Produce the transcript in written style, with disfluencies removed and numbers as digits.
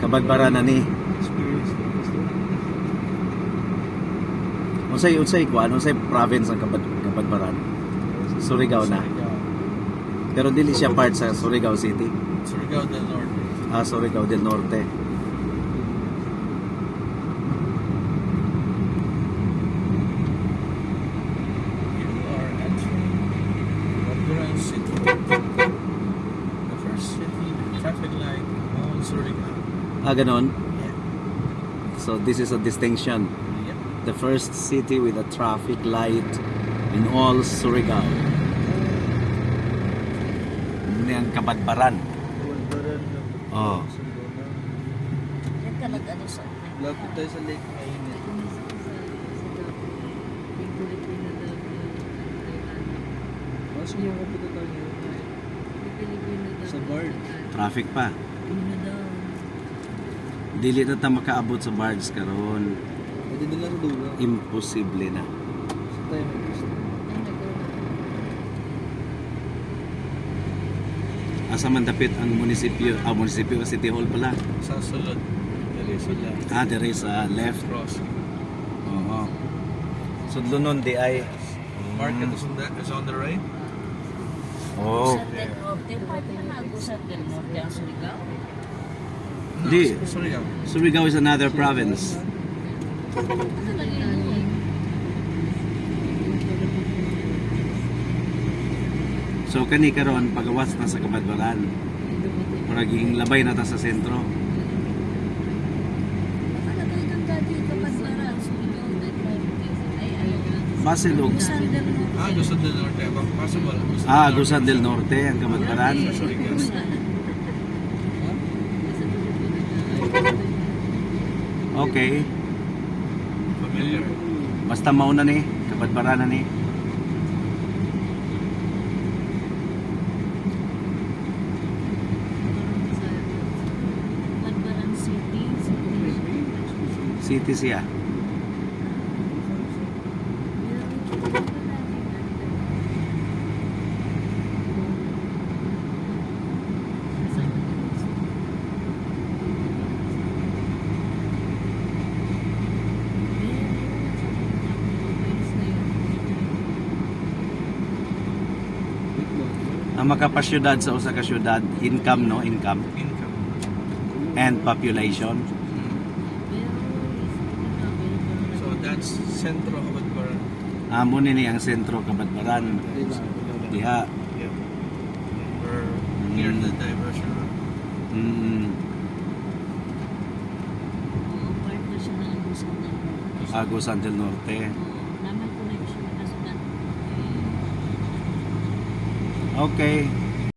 Kabadbaran na ni. Unsay kuan, unsay province ang Kabadbaran? Surigao na. Pero dili siya part sa Surigao City. Surigao del Norte. Surigao del Norte. You are entering Badbaran City. The first city traffic light on Surigao. Ganon. Yeah. So this is a distinction. Yep. The first city with a traffic light in all Surigao. Ini ang Kabadbaran. Oh. Yan talaga ano sa Lapit tayo sa Lake Mainit. Mas mo kapito tayo sa bar. Traffic pa. Dili na ta makaabot sa Bards karon. Pwede din lang sa dulo. Imposible na. Sa tayo may gusto. Asa man dapit ang munisipyo, munisipyo City Hall pala. Sa sulod. Dali sila. There is a left. Crossing. Oo. Sudlo nun di ay. Market is on the right. Oh. Agusan del Norte. Pwede na Agusan del Norte ang Surigao. Di. Surigao. Surigao is another province. Ano lagi yun? So kani karon pagawas na sa Kabadbaran. Paraging labay na ta sa sentro. Nakalagay ng dati Kabadbaran, Surigao del Norte. Ay, ano? Basil og Agusan del Norte. Agusan del Norte. Possible. Agusan del Norte ang Kabadbaran. Surigao. Okay. Familiar. Basta mauna ni Kabadbaran na ni. Badbaran City. City siya. Ang makapasyudad sa usa ka syudad, income no, income Income. and population. So that's Centro Kabadbaran. Amo ni ang sentro Kabadbaran. Diha. Yeah. We're near the diversion road. Part na siya ng Agusan del Norte. Agusan del Norte. Naman connection na sa Okay.